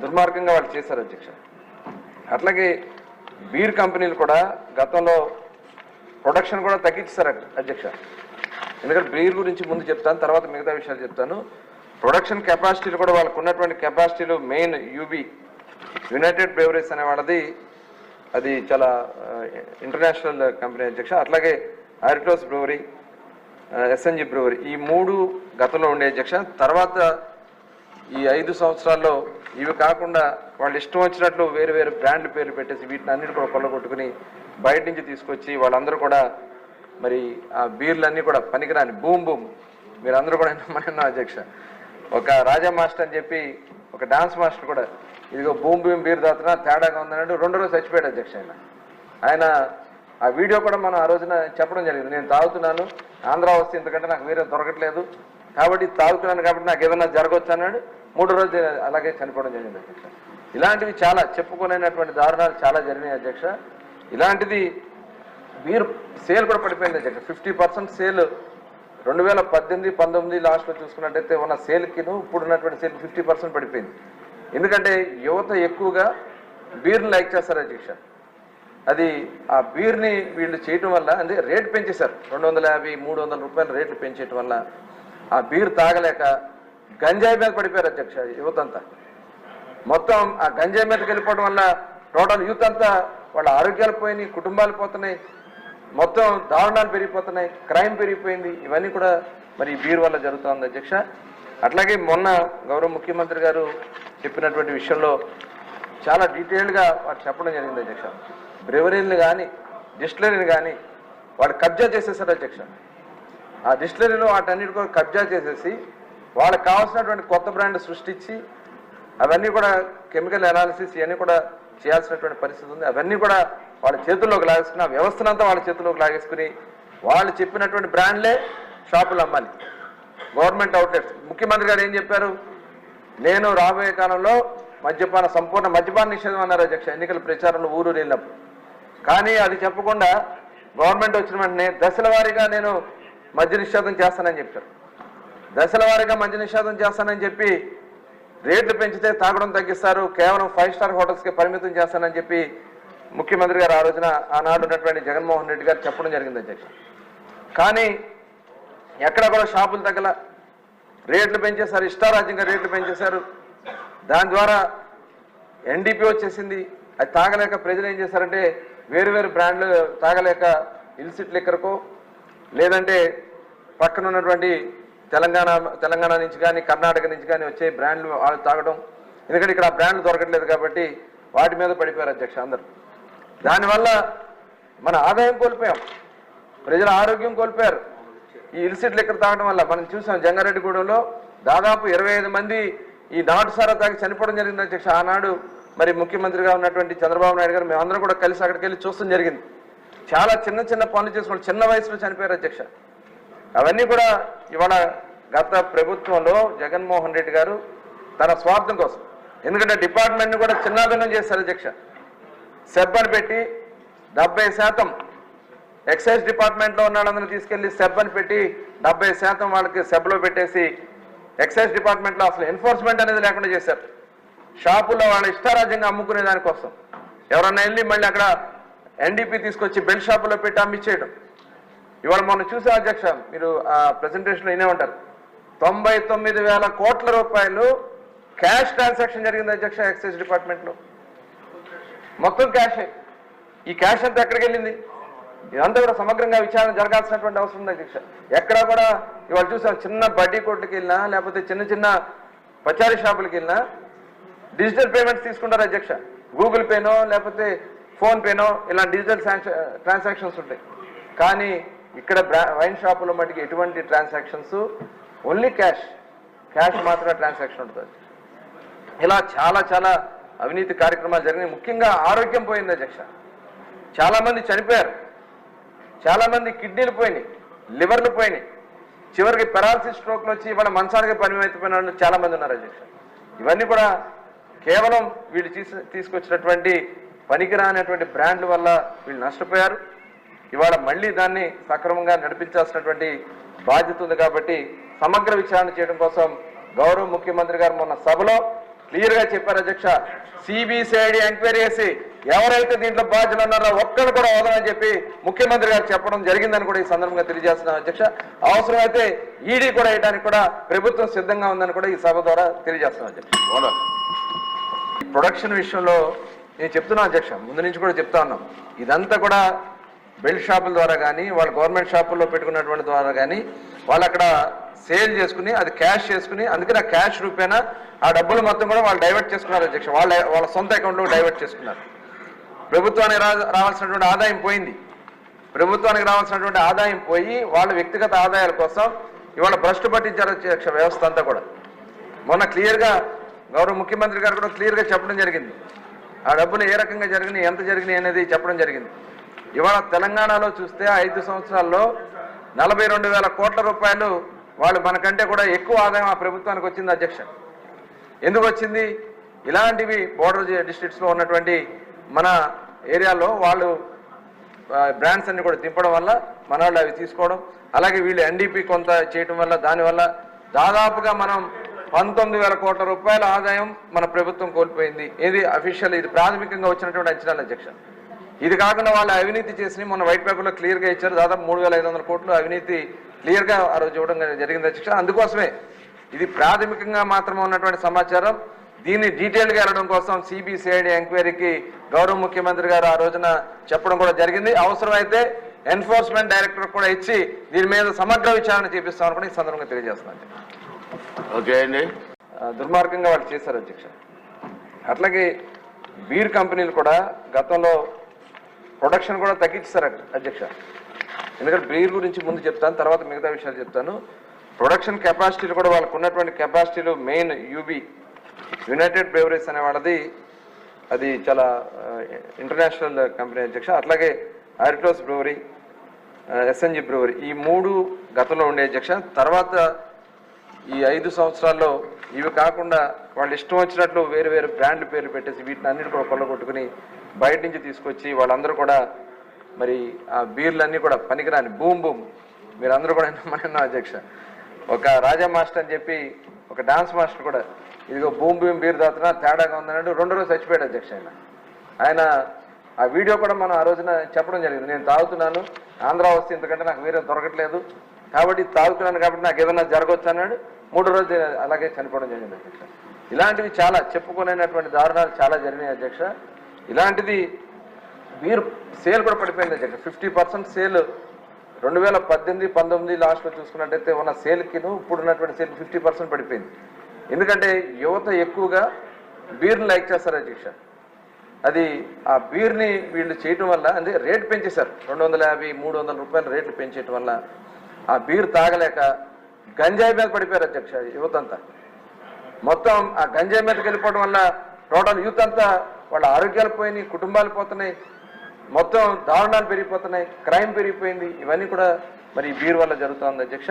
దుర్మార్గంగా వాళ్ళు చేశారు అధ్యక్ష. అట్లాగే బీర్ కంపెనీలు కూడా గతంలో ప్రొడక్షన్ కూడా తగ్గించారు అధ్యక్ష. ఎందుకంటే బీర్ గురించి ముందు చెప్తాను, తర్వాత మిగతా విషయాలు చెప్తాను. ప్రొడక్షన్ కెపాసిటీలు కూడా వాళ్ళకు ఉన్నటువంటి కెపాసిటీలు మెయిన్ యూబీ యునైటెడ్ బ్రేవరీస్ అనే వాళ్ళది అది చాలా ఇంటర్నేషనల్ కంపెనీ అధ్యక్ష. అట్లాగే ఆరిటోస్ బ్రూవరీ, ఎస్ఎన్జి బ్రూవరీ, ఈ 3 గతంలో ఉండే అధ్యక్ష. తర్వాత ఈ 5 సంవత్సరాల్లో ఇవి కాకుండా వాళ్ళు ఇష్టం వచ్చినట్లు వేరు వేరు బ్రాండ్ల పేర్లు పెట్టేసి వీటిని అన్నిటి కూడా కొల్లగొట్టుకుని బయట నుంచి తీసుకొచ్చి వాళ్ళందరూ కూడా మరి ఆ బీర్లన్నీ కూడా పనికిరాని బూమ్ బూమ్ మీరు అందరూ కూడా మన అధ్యక్ష. ఒక రాజా మాస్టర్ అని చెప్పి ఒక డాన్స్ మాస్టర్ కూడా ఇదిగో బూమ్ బూమ్ బీర్ తాగుతున్నా తేడాగా ఉందన్నాడు. 2 రోజులు చచ్చిపోయాడు అధ్యక్ష. ఆయన ఆ వీడియో కూడా మనం ఆ రోజున చెప్పడం జరిగింది. నేను తాగుతున్నాను, ఆంధ్ర వస్తే ఇంతకంటే నాకు వేరే దొరకట్లేదు కాబట్టి తాగుతున్నాను కాబట్టి నాకు ఏదైనా జరగవచ్చు అన్నాడు. 3 రోజులు అలాగే చనిపోవడం జరిగింది అధ్యక్ష. ఇలాంటివి చాలా చెప్పుకోలేనటువంటి దారుణాలు చాలా జరిగినాయి అధ్యక్ష. ఇలాంటిది బీర్ సేల్ కూడా పడిపోయింది అధ్యక్ష. 50% సేల్ 2018-19 లాస్ట్లో చూసుకున్నట్టయితే ఉన్న సేల్కిను ఇప్పుడు ఉన్నటువంటి సేల్ 50% పడిపోయింది. ఎందుకంటే యువత ఎక్కువగా బీర్ని లైక్ చేస్తారు అధ్యక్ష. అది ఆ బీర్ని వీళ్ళు చేయటం వల్ల అంటే రేటు పెంచేశారు. 250-300 రూపాయల రేట్లు పెంచేయటం వల్ల ఆ బీర్ తాగలేక గంజాయి మీద పడిపోయారు అధ్యక్ష యువత అంతా. మొత్తం ఆ గంజాయి మీదకి వెళ్ళిపోవడం వల్ల టోటల్ యూత్ అంతా వాళ్ళ ఆరోగ్యాలు పోయినాయి, కుటుంబాలు పోతున్నాయి, మొత్తం దారుణాలు పెరిగిపోతున్నాయి, క్రైమ్ పెరిగిపోయింది. ఇవన్నీ కూడా మరి బీర్ వల్ల జరుగుతుంది అధ్యక్ష. అట్లాగే మొన్న గౌరవ ముఖ్యమంత్రి గారు చెప్పినటువంటి విషయంలో చాలా డీటెయిల్గా వారు చెప్పడం జరిగింది అధ్యక్ష. బ్రెవరీని కానీ డిస్టిలరీని కానీ వాళ్ళు కబ్జా చేసేసారు అధ్యక్ష. ఆ డిస్టిలరీలో వాటన్నిటి కూడా కబ్జా చేసేసి వాళ్ళకి కావాల్సినటువంటి కొత్త బ్రాండ్ సృష్టించి అవన్నీ కూడా కెమికల్ అనాలిసిస్ ఇవన్నీ కూడా చేయాల్సినటువంటి పరిస్థితి ఉంది. అవన్నీ కూడా వాళ్ళ చేతుల్లోకి లాగేసుకుని ఆ వ్యవస్థనంతా వాళ్ళ చేతుల్లోకి లాగేసుకుని వాళ్ళు చెప్పినటువంటి బ్రాండ్లే షాపులు అమ్మాలి, గవర్నమెంట్ అవుట్లెట్స్. ముఖ్యమంత్రి గారు ఏం చెప్పారు, నేను రాబోయే కాలంలో సంపూర్ణ మద్యపాన నిషేధం అన్నారు అధ్యక్ష ఎన్నికల ప్రచారంలో ఊరు వెళ్ళినప్పుడు. కానీ అది చెప్పకుండా గవర్నమెంట్ వచ్చిన వెంటనే దశల వారీగా నేను మద్య నిషేధం చేస్తానని చెప్పారు. దశల వారీగా మద్య నిషేధం చేస్తానని చెప్పి రేట్లు పెంచితే తాగడం తగ్గిస్తారు, కేవలం 5 స్టార్ హోటల్స్కి పరిమితం చేస్తానని చెప్పి ముఖ్యమంత్రి గారు ఆ రోజున ఆనాడు ఉన్నటువంటి జగన్మోహన్ రెడ్డి గారు చెప్పడం జరిగింది అధ్యక్ష. కానీ ఎక్కడ కూడా షాపులు తగ్గల, రేట్లు పెంచేశారు, ఇష్టారాజ్యంగా రేట్లు పెంచేశారు. దాని ద్వారా ఎన్డీపీ వచ్చేసింది. అది తాగలేక ప్రజలు ఏం చేశారంటే వేరు వేరు బ్రాండ్లు తాగలేక ఇల్సిట్ లిక్కర్కో లేదంటే పక్కన ఉన్నటువంటి తెలంగాణ నుంచి కానీ కర్ణాటక నుంచి కానీ వచ్చే బ్రాండ్లు వాళ్ళు తాగడం. ఎందుకంటే ఇక్కడ ఆ బ్రాండ్లు దొరకట్లేదు కాబట్టి వాటి మీద పడిపోయారు అధ్యక్ష అందరూ. దానివల్ల మన ఆదాయం కోల్పోయాం, ప్రజల ఆరోగ్యం కోల్పోయారు. ఈ ఇల్సిట్ లిక్కర్ తాగడం వల్ల మనం చూసాం జంగారెడ్డిగూడెంలో దాదాపు 25 మంది ఈ నాటు సారా తాగి చనిపోవడం జరిగింది అధ్యక్ష. ఆనాడు మరి ముఖ్యమంత్రిగా ఉన్నటువంటి చంద్రబాబు నాయుడు గారు మేమందరం కూడా కలిసి అక్కడికి వెళ్ళి చూస్తాం జరిగింది. చాలా చిన్న చిన్న పనులు చేసుకుని చిన్న వయసులో చనిపోయారు అధ్యక్ష. అవన్నీ కూడా ఇవాళ గత ప్రభుత్వంలో జగన్మోహన్ రెడ్డి గారు తన స్వార్థం కోసం, ఎందుకంటే డిపార్ట్మెంట్ని కూడా చిన్నాభిన్నం చేశారు అధ్యక్ష. సెబ్ అని పెట్టి 70% ఎక్సైజ్ డిపార్ట్మెంట్లో ఉన్న వాళ్ళందరినీ తీసుకెళ్లి సెబ్ అని పెట్టి 70% వాళ్ళకి సెబ్లో పెట్టేసి ఎక్సైజ్ డిపార్ట్మెంట్లో అసలు ఎన్ఫోర్స్మెంట్ అనేది లేకుండా చేశారు. షాపుల్లో వాళ్ళ ఇష్టారాజ్యంగా అమ్ముకునే దానికోసం ఎవరన్నా వెళ్ళి మళ్ళీ అక్కడ ఎన్డీపీ తీసుకొచ్చి బెల్ట్ షాపులో పెట్టి అమ్మిచ్చేయడం. ఇవాళ మనం చూసే అధ్యక్ష మీరు ఆ ప్రెజెంటేషన్లో వినే ఉంటారు, 99,000 కోట్ల రూపాయలు క్యాష్ ట్రాన్సాక్షన్ జరిగింది అధ్యక్ష ఎక్సైజ్ డిపార్ట్మెంట్లో. మొత్తం క్యాషే. ఈ క్యాష్ అంతా ఎక్కడికి వెళ్ళింది? ఇదంతా కూడా సమగ్రంగా విచారణ జరగాల్సినటువంటి అవసరం ఉంది అధ్యక్ష. ఎక్కడా కూడా ఇవాళ చూసాం చిన్న బడ్డీ కొట్లకి వెళ్ళినా లేకపోతే చిన్న చిన్న పచారీ షాపులకి వెళ్ళినా డిజిటల్ పేమెంట్స్ తీసుకుంటారు అధ్యక్ష. గూగుల్ పేనో లేకపోతే ఫోన్పేనో ఇలా డిజిటల్ ట్రాన్సాక్షన్స్ ఉంటాయి. కానీ ఇక్కడ వైన్ షాపులో మటుకు ఎటువంటి ట్రాన్సాక్షన్స్, ఓన్లీ క్యాష్ మాత్రమే ట్రాన్సాక్షన్ ఉంటుంది. ఇలా చాలా చాలా అవినీతి కార్యక్రమాలు జరిగినాయి. ముఖ్యంగా ఆరోగ్యం పోయింది అధ్యక్ష. చాలామంది చనిపోయారు, చాలామంది కిడ్నీలు పోయినాయి, లివర్లు పోయినాయి, చివరికి పెరాలసిస్ స్ట్రోక్లు వచ్చి ఇవాళ మంచానికి పరిమితమైన వాళ్ళు చాలామంది ఉన్నారు అధ్యక్ష. ఇవన్నీ కూడా కేవలం వీళ్ళు తీసుకొచ్చినటువంటి పనికిరానటువంటి బ్రాండ్ల వల్ల వీళ్ళు నష్టపోయారు. ఇవాళ మళ్ళీ దాన్ని సక్రమంగా నడిపించాల్సినటువంటి బాధ్యత ఉంది. కాబట్టి సమగ్ర విచారణ చేయడం కోసం గౌరవ ముఖ్యమంత్రి గారు మొన్న సభలో క్లియర్ గా చెప్పారు అధ్యక్ష. సిబిసిఐడి ఎంక్వైరీ చేసి ఎవరైతే దీంట్లో బాధ్యులు ఉన్నారో ఒక్కరు కూడా వదలని చెప్పి ముఖ్యమంత్రి గారు చెప్పడం జరిగిందని కూడా ఈ సందర్భంగా తెలియజేస్తున్నాం అధ్యక్ష. అవసరమైతే ఈడీ కూడా వేయడానికి కూడా ప్రభుత్వం సిద్ధంగా ఉందని కూడా ఈ సభ ద్వారా తెలియజేస్తున్నాం అధ్యక్ష. ప్రొడక్షన్ విషయంలో నేను చెప్తున్నా అధ్యక్ష, ముందు నుంచి కూడా చెప్తా ఉన్నాం, ఇదంతా కూడా బెల్ట్ షాపుల ద్వారా కానీ వాళ్ళ గవర్నమెంట్ షాపుల్లో పెట్టుకున్నటువంటి ద్వారా కానీ వాళ్ళు అక్కడ సేల్ చేసుకుని అది క్యాష్ చేసుకుని, అందుకని ఆ క్యాష్ రూపేనా ఆ డబ్బులు మొత్తం కూడా వాళ్ళు డైవర్ట్ చేసుకున్నారు అధ్యక్ష. వాళ్ళ సొంత అకౌంట్లో డైవర్ట్ చేసుకున్నారు. ప్రభుత్వానికి రావాల్సినటువంటి ఆదాయం పోయింది. ప్రభుత్వానికి రావాల్సినటువంటి ఆదాయం పోయి వాళ్ళ వ్యక్తిగత ఆదాయాల కోసం ఇవాళ భ్రష్టు పట్టించారు అధ్యక్ష వ్యవస్థ అంతా కూడా. మొన్న క్లియర్గా గౌరవ ముఖ్యమంత్రి గారు కూడా క్లియర్గా చెప్పడం జరిగింది. ఆ డబ్బులు ఏ రకంగా జరిగినాయి, ఎంత జరిగినాయి అనేది చెప్పడం జరిగింది. ఇవాళ తెలంగాణలో చూస్తే 5 సంవత్సరాల్లో 42,000 కోట్ల రూపాయలు వాళ్ళు మనకంటే కూడా ఎక్కువ ఆదాయం ఆ ప్రభుత్వానికి వచ్చింది అధ్యక్ష. ఎందుకు వచ్చింది? ఇలాంటివి బోర్డర్ డిస్ట్రిక్ట్స్లో ఉన్నటువంటి మన ఏరియాలో వాళ్ళు బ్రాండ్స్ అన్ని కూడా దింపడం వల్ల మన వాళ్ళు అవి తీసుకోవడం, అలాగే వీళ్ళు ఎన్డీపీ కొంత చేయటం వల్ల దానివల్ల దాదాపుగా మనం 19,000 కోట్ల రూపాయల ఆదాయం మన ప్రభుత్వం కోల్పోయింది. ఇది అఫీషియల్, ఇది ప్రాథమికంగా వచ్చినటువంటి అంచనాలు అధ్యక్ష. ఇది కాకుండా వాళ్ళు అవినీతి చేసి మొన్న వైట్ పేపర్లో క్లియర్గా ఇచ్చారు. దాదాపు 3,500 కోట్లు అవినీతి క్లియర్గా ఆ రోజు ఇవ్వడం జరిగింది అధ్యక్ష. అందుకోసమే ఇది ప్రాథమికంగా మాత్రమే ఉన్నటువంటి సమాచారం. దీన్ని డీటెయిల్గా వెళ్ళడం కోసం సిబిసిఐడి ఎంక్వైరీకి గౌరవ ముఖ్యమంత్రి గారు ఆ రోజున చెప్పడం కూడా జరిగింది. అవసరమైతే ఎన్ఫోర్స్మెంట్ డైరెక్టర్ కూడా ఇచ్చి దీని మీద సమగ్ర విచారణ చేపిస్తామని కూడా ఈ సందర్భంగా తెలియజేస్తున్నాను. ఓకే అండి. దుర్మార్గంగా వాళ్ళు చేశారు అధ్యక్ష. అట్లాగే బీర్ కంపెనీలు కూడా గతంలో ప్రొడక్షన్ కూడా తగ్గించారు అధ్యక్ష. ఎందుకంటే బీర్ గురించి ముందు చెప్తాను, తర్వాత మిగతా విషయాలు చెప్తాను. ప్రొడక్షన్ కెపాసిటీలు కూడా వాళ్ళకు ఉన్నటువంటి కెపాసిటీలు మెయిన్ యూబీ యునైటెడ్ బ్రేవరీస్ అనే వాళ్ళది, అది చాలా ఇంటర్నేషనల్ కంపెనీ అధ్యక్ష. అట్లాగే ఆరిటోస్ బ్రూవరీ, ఎస్ఎన్జి బ్రూవరీ, ఈ 3 గతంలో ఉండే అధ్యక్ష. తర్వాత ఈ 5 సంవత్సరాల్లో ఇవి కాకుండా వాళ్ళు ఇష్టం వచ్చినట్లు వేరు వేరు బ్రాండ్ల పేర్లు పెట్టేసి వీటిని అన్నిటి కూడా కొల్లగొట్టుకుని బయట నుంచి తీసుకొచ్చి వాళ్ళందరూ కూడా మరి ఆ బీర్లన్నీ కూడా పనికిరాని బూమ్ మీరందరూ కూడా మన అధ్యక్ష. ఒక రాజా మాస్టర్ అని చెప్పి ఒక డాన్స్ మాస్టర్ కూడా ఇదిగో బూమ్ బీర్ తాగుతున్నా తేడాగా ఉందన్నట్టు 2 రోజులు చచ్చిపోయాడు అధ్యక్ష. ఆయన ఆ వీడియో కూడా మనం ఆ రోజున చెప్పడం జరిగింది. నేను తాగుతున్నాను, ఆంధ్ర వస్తే ఇంతకంటే నాకు వేరే దొరకట్లేదు కాబట్టి తాగుతున్నాను కాబట్టి నాకు ఏదైనా జరగవచ్చు అన్నాడు. 3 రోజులు అలాగే చనిపోవడం జరిగింది అధ్యక్ష. ఇలాంటివి చాలా చెప్పుకోలేనటువంటి దారుణాలు చాలా జరిగినాయి అధ్యక్ష. ఇలాంటిది బీర్ సేల్ కూడా పడిపోయింది అధ్యక్ష. 50% సేల్ 2018-19 లాస్ట్లో చూసుకున్నట్టయితే ఉన్న సేల్కిను ఇప్పుడు ఉన్నటువంటి సేల్ 50% పడిపోయింది. ఎందుకంటే యువత ఎక్కువగా బీర్ని లైక్ చేస్తారు అధ్యక్ష. అది ఆ బీర్ని వీళ్ళు చేయటం వల్ల అంటే రేటు పెంచేశారు. 250-300 రూపాయల రేట్లు పెంచేయటం వల్ల ఆ బీర్ తాగలేక గంజాయి మీద పడిపోయారు అధ్యక్ష యువత అంతా. మొత్తం ఆ గంజాయి మీదకి వెళ్ళిపోవడం వల్ల టోటల్ యూత్ అంతా వాళ్ళ ఆరోగ్యాలు పోయినాయి, కుటుంబాలు పోతున్నాయి, మొత్తం దారుణాలు పెరిగిపోతున్నాయి, క్రైమ్ పెరిగిపోయింది. ఇవన్నీ కూడా మరి బీర్ వల్ల జరుగుతుంది అధ్యక్ష.